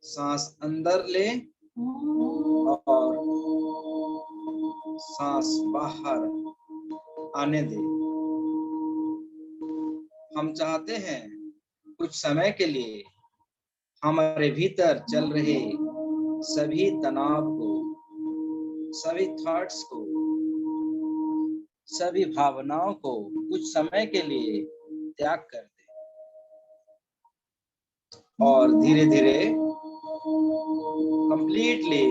सांस अंदर ले और सांस बाहर आने दे। हम चाहते हैं कुछ समय के लिए हमारे भीतर चल रहे सभी तनाव को, सभी थॉट्स को, सभी भावनाओं को कुछ समय के लिए त्याग कर दें और धीरे धीरे कंप्लीटली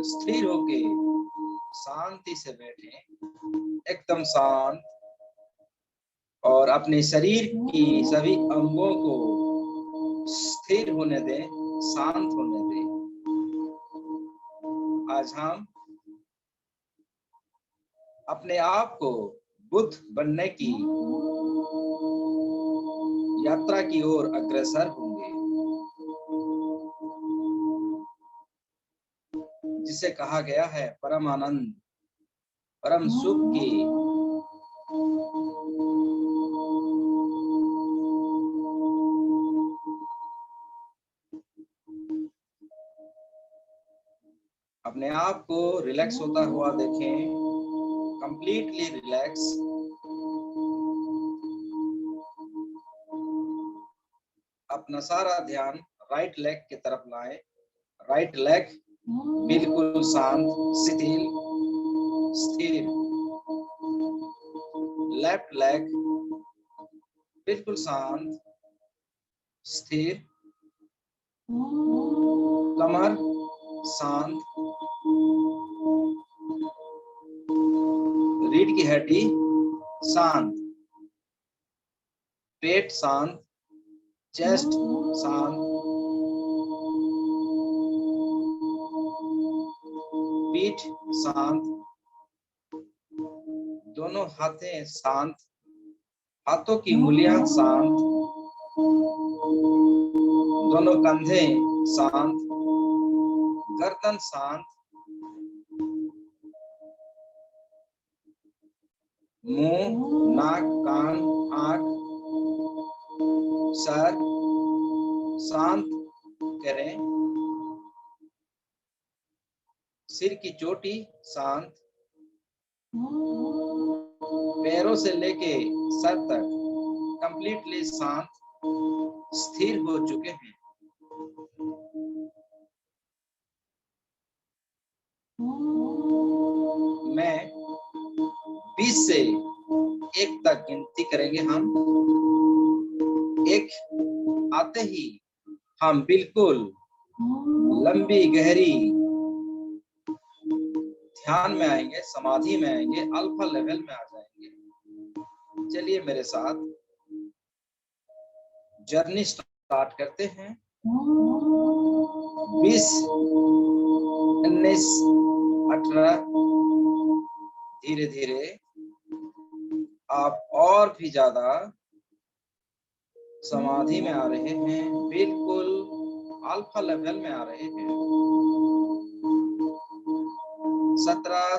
स्थिर होके शांति से बैठे, एकदम शांत, और अपने शरीर की सभी अंगों को स्थिर होने दें, शांत होने दें। आज हम अपने आप को बुद्ध बनने की यात्रा की ओर अग्रसर होंगे, जिसे कहा गया है परम आनंद, परम सुख की अपने आप को रिलैक्स होता हुआ देखें, कंप्लीटली रिलैक्स। अपना सारा ध्यान राइट लेग की तरफ लाएं। राइट लेग बिल्कुल शांत, शिथिल, स्थिर। लेफ्ट लेग बिल्कुल शांत, स्थिर। कमर शांत, रीढ़ की हड्डी शांत, पेट शांत, चेस्ट शांत, पीठ शांत, दोनों हाथें शांत, हाथों की उंगलियां शांत, दोनों कंधे शांत, गर्दन शांत, मुंह, नाक, कान, आंख, सर शांत करें। सिर की चोटी शांत, पैरों से लेके सर तक कंप्लीटली शांत, स्थिर हो चुके हैं। मैं 20 से 1 तक गिनती करेंगे हम। 1 आते ही हम बिल्कुल लंबी गहरी ध्यान में आएंगे, समाधि में आएंगे, अल्फा लेवल में आ जाएंगे। चलिए मेरे साथ जर्नी स्टार्ट करते हैं। 20, 19, 18। धीरे धीरे आप और भी ज्यादा समाधि में आ रहे हैं, बिल्कुल अल्फा लेवल में आ रहे हैं। 17,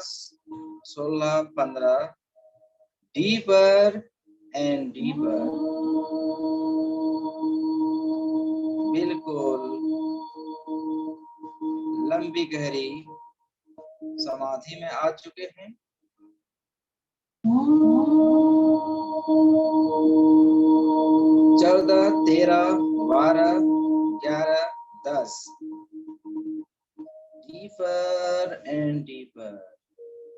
16, 15। डीपर एंड डीपर, बिल्कुल लंबी गहरी समाधि में आ चुके हैं। 14, 13, 12, 11, 10। डीपर एंड डीपर,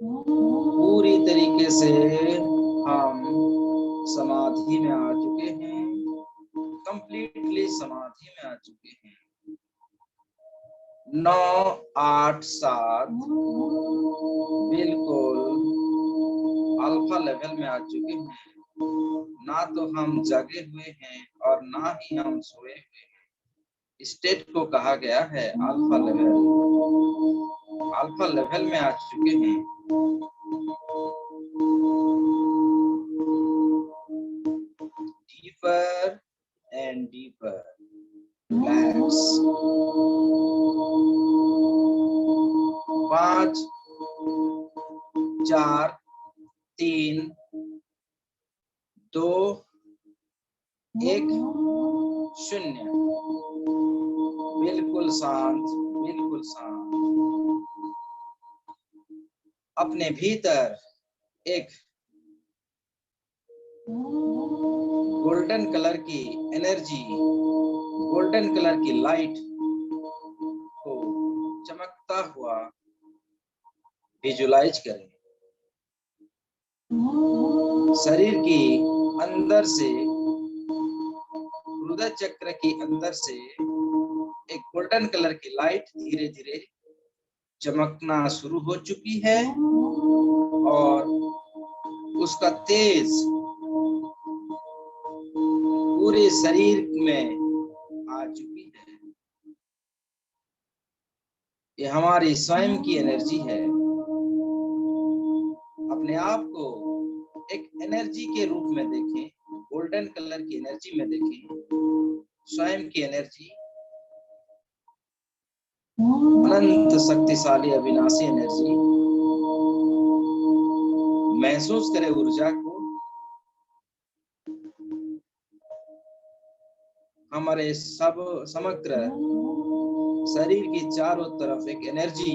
पूरी तरीके से हम समाधि में आ चुके हैं, कंप्लीटली समाधि में आ चुके हैं। 9, 8, 7 बिल्कुल अल्फा लेवल में आ चुके हैं। ना तो हम जगे हुए हैं और ना ही हम सोए हुए हैं। स्टेट को कहा गया है अल्फा लेवल। अल्फा लेवल में आ चुके हैं। Deeper and deeper, relax. 5, 4, 3, 2, 1। शून्य, बिल्कुल शांत, बिल्कुल शांत। अपने भीतर एक गोल्डन कलर की एनर्जी, गोल्डन कलर की लाइट को चमकता हुआ विजुलाइज करें। शरीर की अंदर से, हृदय चक्र की अंदर से एक गोल्डन कलर की लाइट धीरे धीरे चमकना शुरू हो चुकी है और उसका तेज पूरे शरीर में आ चुकी है। ये हमारी स्वयं की एनर्जी है। अपने आप को एक एनर्जी के रूप में देखें, गोल्डन कलर की एनर्जी में देखें, स्वयं की एनर्जी, अनंत शक्तिशाली अविनाशी एनर्जी। महसूस करें ऊर्जा को। हमारे सब समग्र शरीर की चारों तरफ एक एनर्जी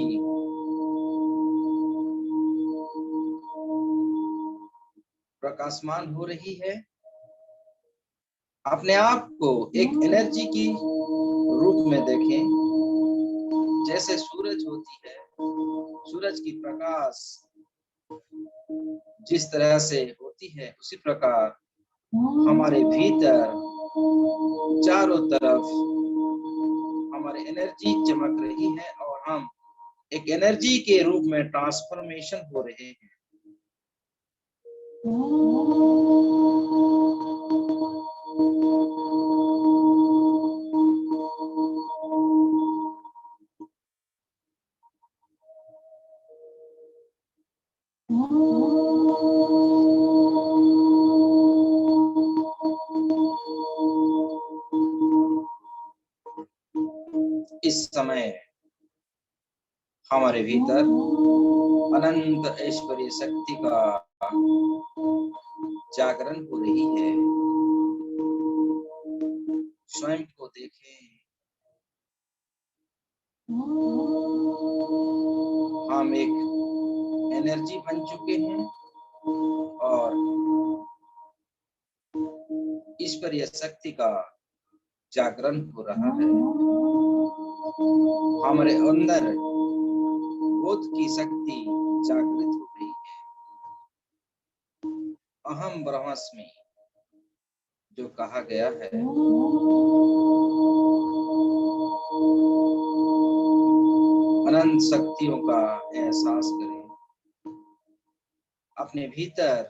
प्रकाशमान हो रही है। अपने आप को एक एनर्जी की रूप में देखें। जैसे सूरज होती है, सूरज की प्रकाश जिस तरह से होती है, उसी प्रकार हमारे भीतर चारों तरफ हमारी एनर्जी चमक रही है और हम एक एनर्जी के रूप में ट्रांसफॉर्मेशन हो रहे हैं। इस समय हमारे भीतर अनंत ऐश्वर्य शक्ति का जागरण हो रही है। स्वयं को देखें। हम एक एनर्जी बन चुके हैं और ईश्वरीय शक्ति का जागरण हो रहा है। हमारे अंदर बोध की शक्ति जागृत हो रही है। अहम ब्रह्मास्मि जो कहा गया है, अनंत शक्तियों का एहसास करें। अपने भीतर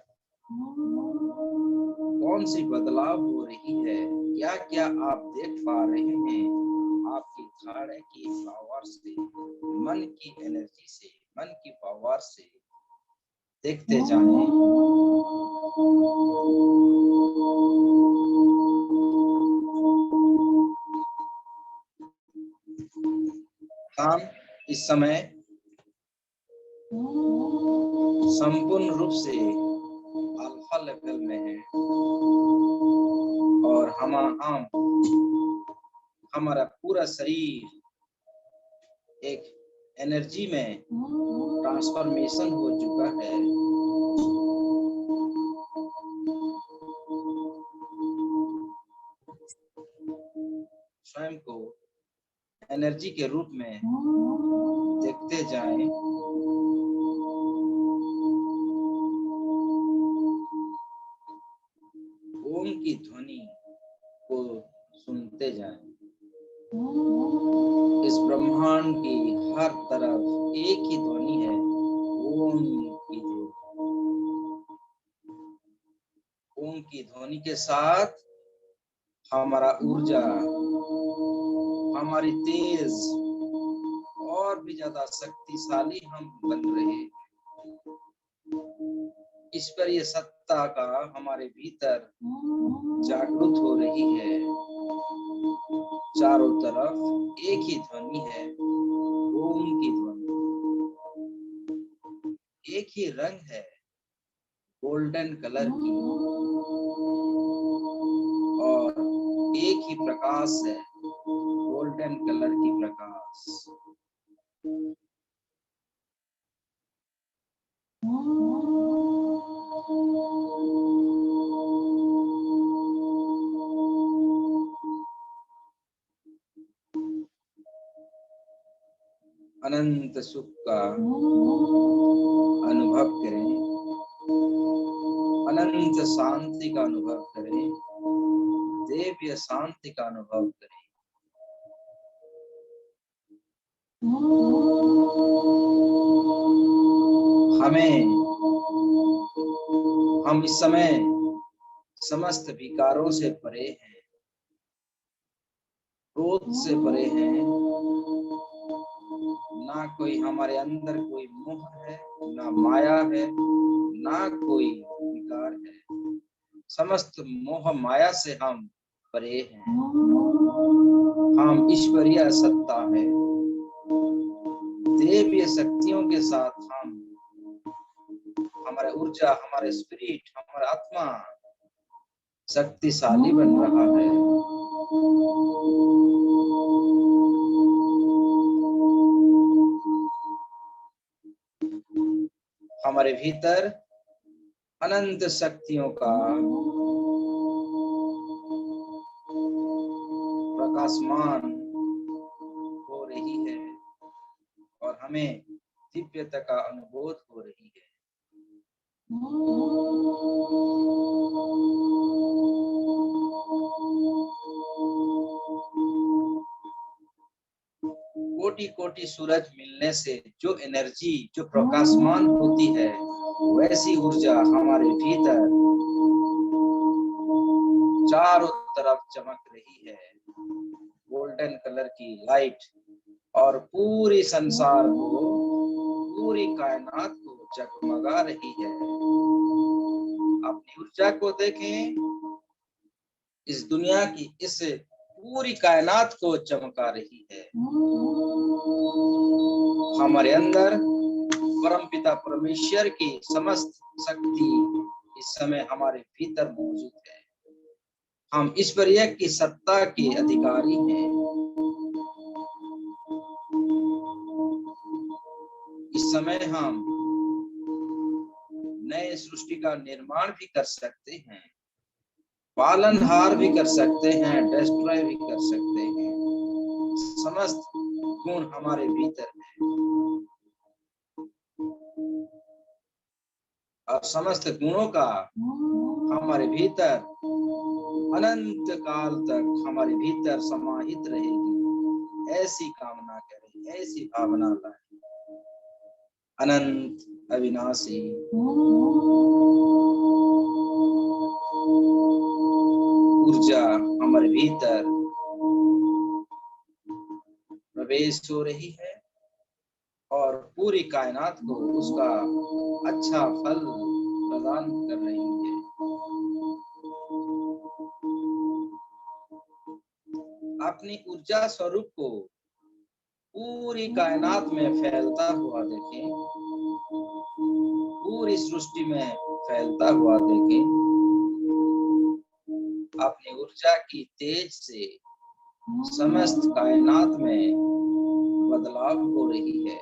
कौन सी बदलाव हो रही है, क्या क्या आप देख पा रहे हैं। आपकी धारणा की पावर से, मन की एनर्जी से, मन की पावर से देखते जाएं। हम इस समय संपूर्ण रूप से अल्फा लेवल में हैं और हमारा पूरा शरीर एक एनर्जी में ट्रांसफॉर्मेशन हो चुका है। स्वयं को एनर्जी के रूप में देखते जाएं। ओम की ध्वनि को सुनते जाएं। इस ब्रह्मांड की हर तरफ एक ही ध्वनि है, ओम की ध्वनि। ओम की ध्वनि के साथ हमारा ऊर्जा, हमारी तेज और भी ज्यादा शक्तिशाली हम बन रहे हैं। ईश्वरीय सत्ता का हमारे भीतर जागृत हो रही है। चारों तरफ एक ही ध्वनि है, ओम की ध्वनि। एक ही रंग है, गोल्डन कलर की, और एक ही प्रकाश है, गोल्डन कलर की प्रकाश। अनंत सुख का अनुभव करें, अनंत शांति का अनुभव करें, दिव्य शांति का अनुभव करें। हम इस समय समस्त विकारों से परे हैं, क्रोध से परे हैं। ना कोई हमारे अंदर कोई मोह है, ना माया है, ना कोई विकार है। समस्त मोह माया से हम परे हैं। हम ईश्वरीय सत्ता है, देवीय शक्तियों के साथ हम, हमारा ऊर्जा, हमारे स्पिरिट, हमारा आत्मा शक्तिशाली बन रहा है। हमारे भीतर अनंत शक्तियों का प्रकाशमान हो रही है और हमें दिव्यता का अनुभव हो रही है। कोटि कोटि सूरज मिलने से जो एनर्जी, जो प्रकाशमान होती है, वैसी ऊर्जा हमारे भीतर चारों तरफ चमक रही है, गोल्डन कलर की लाइट, और पूरी संसार को, पूरी कायनात को जगमगा रही है। अपनी ऊर्जा को देखें, इस दुनिया की, इस पूरी कायनात को चमका रही है। हमारे अंदर परमपिता परमेश्वर की समस्त शक्ति इस समय हमारे भीतर मौजूद है। हम ईश्वरीय की सत्ता के अधिकारी हैं। इस समय हम नए सृष्टि का निर्माण भी कर सकते हैं, पालनहार भी कर सकते हैं, डिस्ट्रॉय भी कर सकते हैं। समस्त गुण हमारे भीतर है और समस्त गुणों का हमारे भीतर अनंत काल तक हमारे भीतर समाहित रहेगी। ऐसी कामना करें, ऐसी भावना लाएं। अनंत अविनाशी ऊर्जा हमारे भीतर प्रवेश हो रही है और पूरी कायनात को उसका अच्छा फल प्रदान कर रही है। अपनी ऊर्जा स्वरूप को पूरी कायनात में फैलता हुआ देखें, पूरी सृष्टि में फैलता हुआ देखें। अपनी ऊर्जा की तेज से समस्त कायनात में बदलाव हो रही है।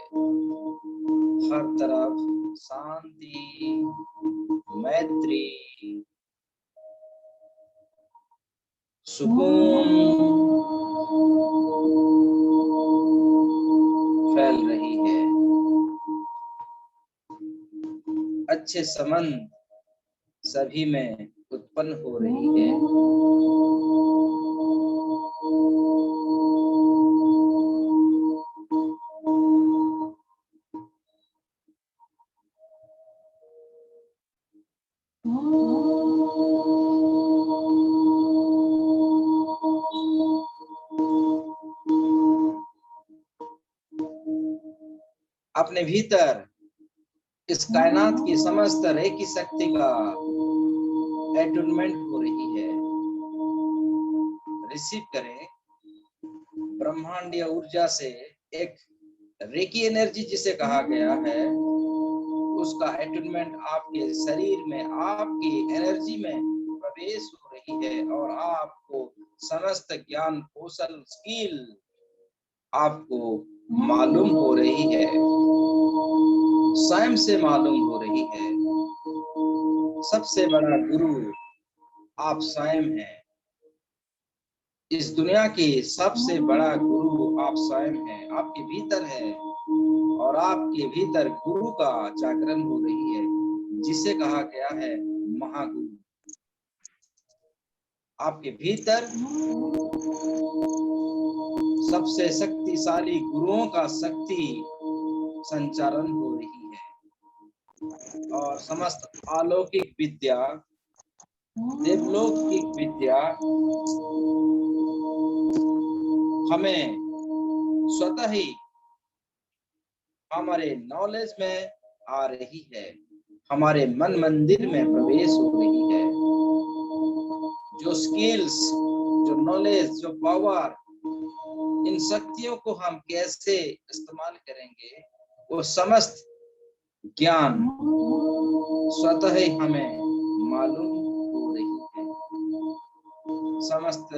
हर तरफ शांति, मैत्री, सुकून फैल रही है। अच्छे संबंध सभी में उत्पन्न हो रही है। अपने भीतर इस कायनात की समस्त रेकी शक्ति का एटूनमेंट हो रही है। रिसीव करें ब्रह्मांडीय ऊर्जा से एक रेकी एनर्जी जिसे कहा गया है, उसका एटूनमेंट आपके शरीर में, आपकी एनर्जी में प्रवेश हो रही है और आपको समस्त ज्ञान कौशल स्किल आपको मालूम हो रही है, स्वयं से मालूम हो रही है। सबसे बड़ा गुरु आप स्वयं हैं। इस दुनिया की सबसे बड़ा गुरु आप स्वयं हैं, आपके भीतर है। और आपके भीतर गुरु का जागरण हो रही है, जिसे कहा गया है महागुरु। आपके भीतर सबसे शक्तिशाली गुरुओं का शक्ति संचारण हो रही है और समस्त अलौकिक विद्या, देवलौकिक विद्या हमें स्वतः ही हमारे नॉलेज में आ रही है, हमारे मन मंदिर में प्रवेश हो रही है। जो स्किल्स, जो नॉलेज, जो पावर, इन शक्तियों को हम कैसे इस्तेमाल करेंगे, वो समस्त ज्ञान स्वतः ही हमें मालूम हो रही है। समस्त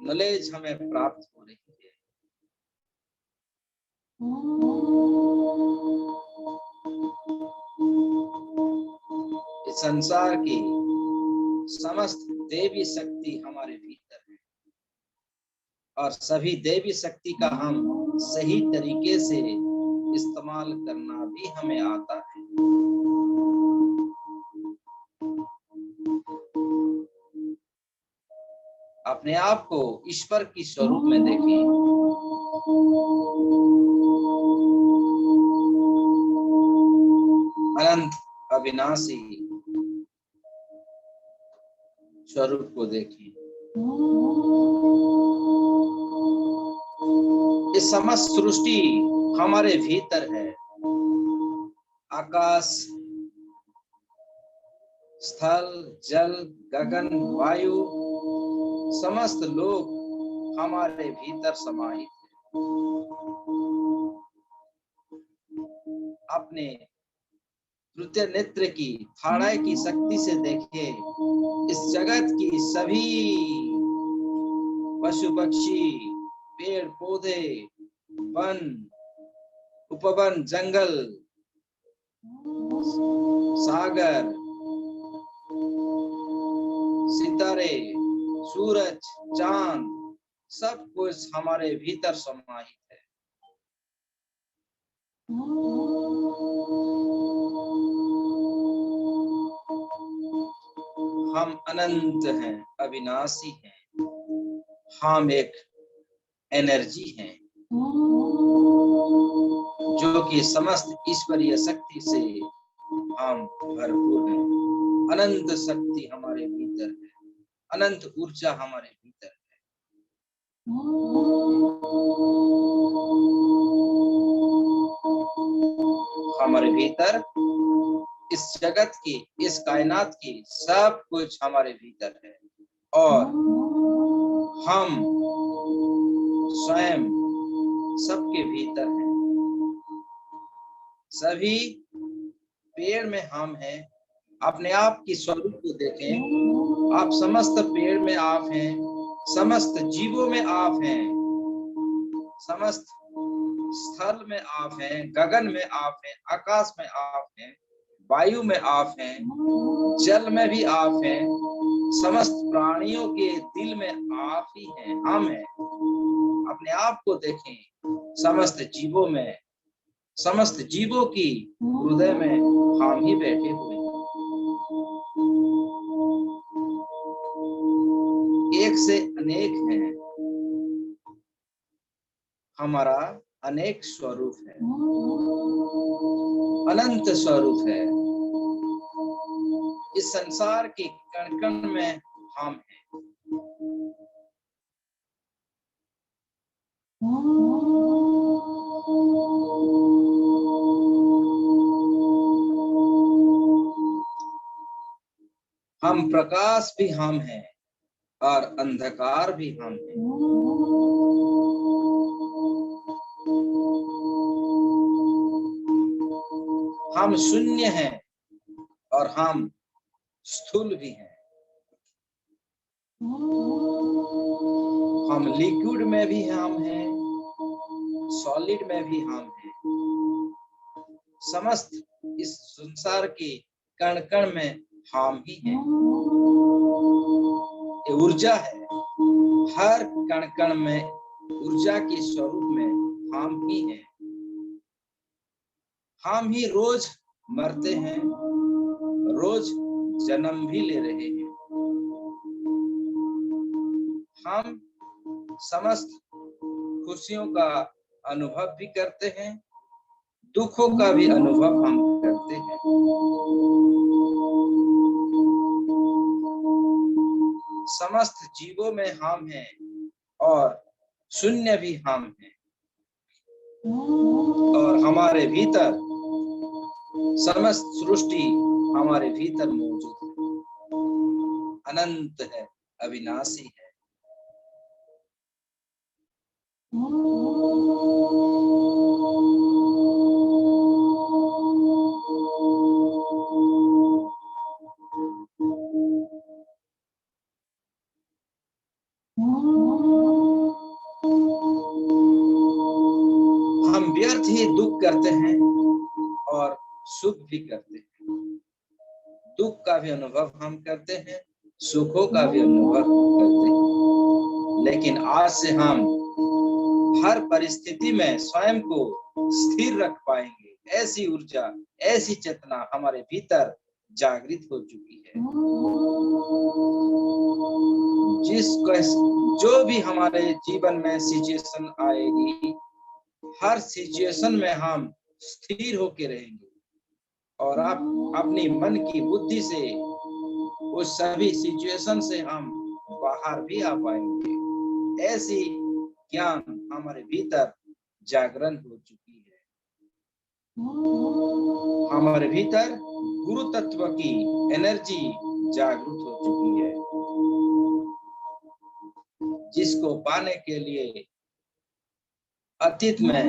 नॉलेज हमें प्राप्त हो रही है। इस संसार की समस्त देवी शक्ति हमारे भीतर है और सभी देवी शक्ति का हम सही तरीके से इस्तेमाल करना भी हमें आता है। अपने आप को ईश्वर की स्वरूप में देखें। अनंत अविनाशी स्वरूप को देखें। ये समस्त सृष्टि हमारे भीतर है। आकाश, स्थल, जल, गगन, वायु, समस्त लोग हमारे भीतर समाहित है। अपने तृतीय नेत्र की थाड़ाई की शक्ति से देखें, इस जगत की सभी पशु पक्षी, पेड़ पौधे, वन, उपवन, जंगल, सागर, सितारे, सूरज, चांद, सब कुछ हमारे भीतर समाहित है। हम अनंत हैं, अविनाशी हैं। हम एक एनर्जी हैं जो कि समस्त ईश्वरीय शक्ति से हम भरपूर हैं। अनंत शक्ति हमारे भीतर है, अनंत ऊर्जा हमारे भीतर है। हमारे भीतर इस जगत की, इस कायनात की सब कुछ हमारे भीतर है और हम स्वयं सबके भीतर हैं। सभी पेड़ में हम हैं। अपने आप की स्वरूप को देखें। आप समस्त पेड़ में आप हैं, समस्त जीवों में आप हैं, समस्त स्थल में आप हैं, गगन में आप हैं, आकाश में आप हैं, वायु में आप हैं, जल में भी आप हैं, समस्त प्राणियों के दिल में आप ही हैं, हम हैं। अपने आप को देखें। समस्त जीवों में, समस्त जीवों की हृदय में हम ही बैठे हुए हैं। एक से अनेक हैं। हमारा अनेक स्वरूप है, अनंत स्वरूप है। इस संसार के कण कण में हम हैं। हम प्रकाश भी हम हैं और अंधकार भी हम हैं। हम शून्य हैं और हम स्थूल भी हैं। हम लिक्विड में भी हम हैं, सॉलिड में भी हम हैं। समस्त इस संसार के कण कण में हम ही हैं। ये ऊर्जा है, हर कण कण में ऊर्जा के स्वरूप में हम ही हैं। हम ही रोज मरते हैं, रोज जन्म भी ले रहे हैं। हम समस्त खुशियों का अनुभव भी करते हैं, दुखों का भी अनुभव हम करते हैं। समस्त जीवों में हम हैं और शून्य भी हम हैं। और हमारे भीतर समस्त सृष्टि हमारे भीतर मौजूद है, अनंत है, अविनाशी है। हम व्यर्थ ही दुख करते हैं और सुख भी करते हैं। दुख का भी अनुभव हम करते हैं, सुखों का भी अनुभव करते हैं। लेकिन आज से हम हर परिस्थिति में स्वयं को स्थिर रख पाएंगे। ऐसी ऊर्जा, ऐसी चेतना हमारे भीतर जागृत हो चुकी है। जो भी हमारे जीवन में सिचुएशन आएगी, हर सिचुएशन में हम स्थिर होके रहेंगे और आप अपनी मन की बुद्धि से उस सभी सिचुएशन से हम बाहर भी आ पाएंगे। ऐसी ज्ञान हमारे भीतर जागरण हो चुकी है। हमारे भीतर गुरु तत्व की एनर्जी जागृत हो चुकी है, जिसको पाने के लिए अतीत में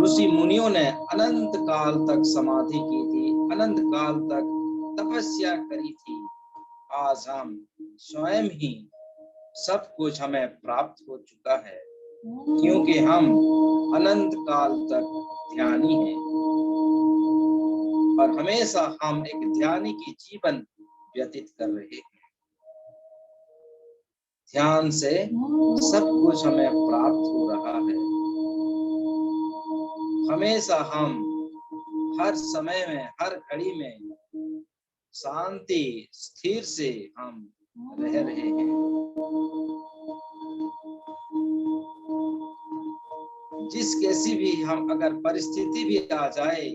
ऋषि मुनियों ने अनंत काल तक समाधि की थी, अनंत काल तक तपस्या करी थी। आज हम स्वयं ही सब कुछ हमें प्राप्त हो चुका है, क्योंकि हम अनंत काल तक ध्यानी हैं और हमेशा हम एक ध्यानी की जीवन व्यतीत कर रहे हैं। ध्यान से सब कुछ हमें प्राप्त हो रहा है। हमेशा हम हर समय में, हर घड़ी में शांति स्थिर से हम रह रहे हैं। जिस कैसी भी हम अगर परिस्थिति भी आ जाए,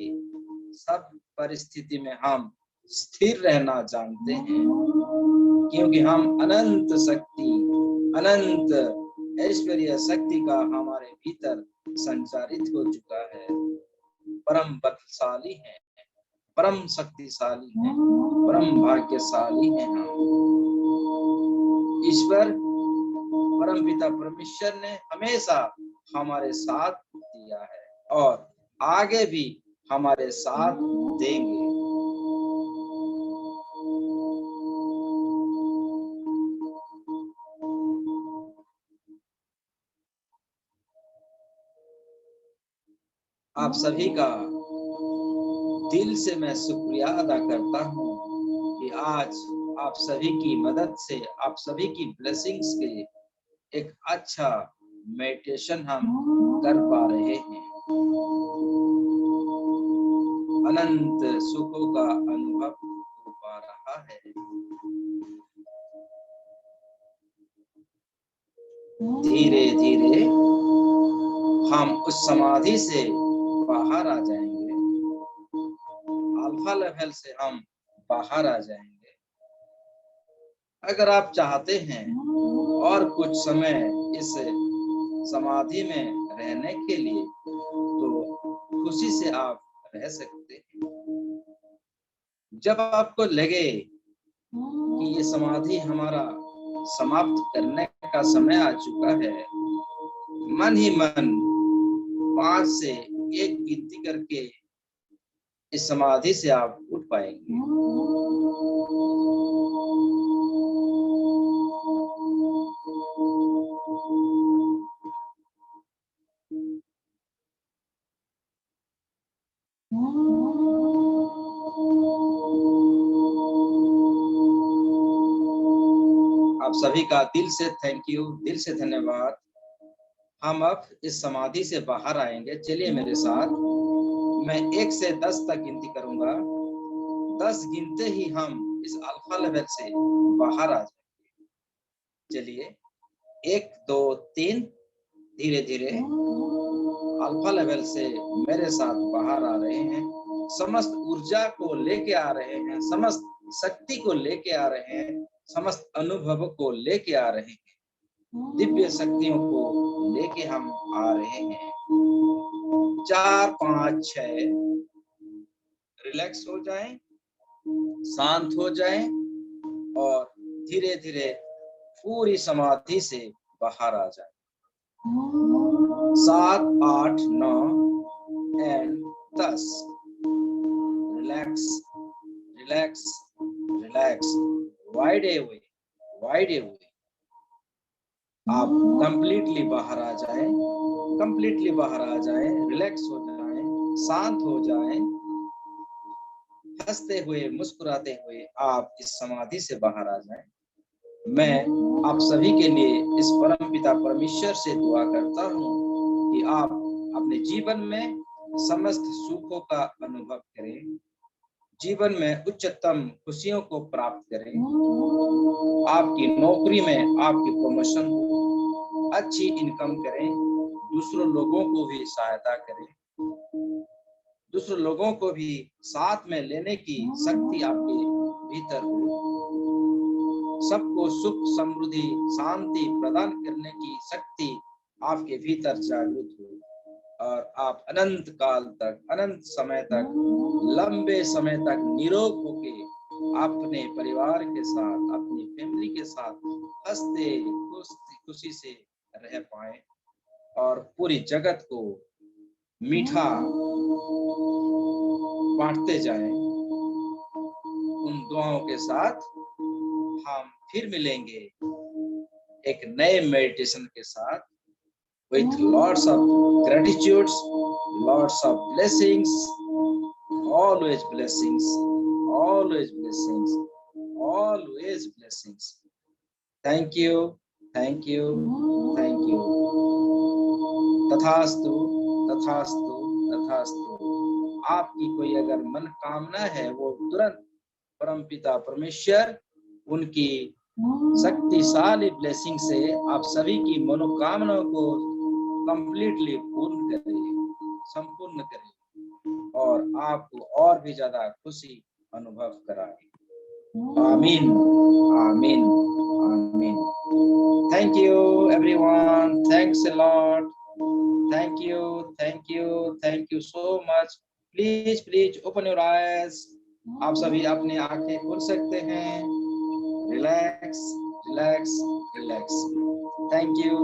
सब परिस्थिति में हम स्थिर रहना जानते हैं, क्योंकि हम अनंत शक्ति, अनंत ऐश्वर्य शक्ति का हमारे भीतर संचारित हो चुका है। परम बलशाली है, परम शक्तिशाली है, परम भाग्यशाली है हम। ईश्वर परम पिता परमेश्वर ने हमेशा हमारे साथ दिया है और आगे भी हमारे साथ देंगे। आप सभी का दिल से मैं शुक्रिया अदा करता हूँ कि आज आप सभी की मदद से, आप सभी की ब्लेसिंग्स के एक अच्छा मेडिटेशन हम कर पा रहे हैं। अनंत सुखों का अनुभव हो पा रहा है। धीरे धीरे हम उस समाधि से बाहर आ जाएंगे, अल्फा लेवल से हम बाहर आ जाएंगे। अगर आप चाहते हैं और कुछ समय इस समाधि में रहने के लिए, तो खुशी से आप रह सकते हैं। जब आपको लगे कि ये समाधि हमारा समाप्त करने का समय आ चुका है, मन ही मन 5 से 1 गिनती करके इस समाधि से आप उठ पाएंगे। सभी का दिल से थैंक यू, दिल से धन्यवाद। हम अब इस समाधि से बाहर आएंगे। चलिए मेरे साथ, मैं 1 से 10 तक गिनती करूंगा। 10 गिनते ही हम इस अल्फा लेवल से बाहर आ जाएंगे। चलिए 1 2 3, धीरे धीरे अल्फा लेवल से मेरे साथ बाहर आ रहे हैं। समस्त ऊर्जा को लेके आ रहे हैं, समस्त शक्ति को लेके आ रहे हैं, समस्त अनुभव को लेके आ रहे हैं, दिव्य शक्तियों को लेके हम आ रहे हैं। 4 5 6, रिलैक्स हो जाएं, शांत हो जाएं और धीरे धीरे पूरी समाधि से बाहर आ जाएं। 7 8 9 and 10, relax relax relax, wide away wide away. आप कंप्लीटली बाहर आ जाएं, कंप्लीटली बाहर आ जाएं, रिलैक्स हो जाएं, शांत हो जाएं, हंसते हुए मुस्कुराते हुए आप इस समाधि से बाहर आ जाएं। मैं आप सभी के लिए इस परमपिता परमेश्वर से दुआ करता हूँ कि आप अपने जीवन में समस्त सुखों का अनुभव करें, जीवन में उच्चतम खुशियों को प्राप्त करें, आपकी नौकरी में आपकी प्रमोशन हो, अच्छी इनकम करें, दूसरों लोगों को भी सहायता करें, दूसरे लोगों को भी साथ में लेने की शक्ति आपके भीतर हो, सबको सुख समृद्धि शांति प्रदान करने की शक्ति आपके भीतर जागृत हो और आप अनंत काल तक, अनंत समय तक, लंबे समय तक निरोग होके अपने परिवार के साथ, अपनी फैमिली के साथ हंसते खुशी से रह पाए और पूरी जगत को मीठा बांटते जाएं। उन दुआओं के साथ हम फिर मिलेंगे एक नए मेडिटेशन के साथ, with lots of gratitudes, lots of blessings, always blessings, always blessings, always blessings. Thank you, thank you, thank you. तथास्तु, तथास्तु, तथास्तु। आपकी कोई अगर मनोकामना है वो तुरंत परमपिता परमेश्वर उनकी शक्तिशाली ब्लेसिंग से आप सभी की मनोकामनाओं को कंप्लीटली पूर्ण करें, संपूर्ण करें और आपको और भी ज्यादा खुशी अनुभव कराए। आमीन, आमीन, आमीन। Thank you everyone, thanks a lot, thank you, thank you, thank you so much. Please, please open your eyes. आप सभी अपनी आंखें खोल सकते हैं। Relax, relax, relax. Thank you.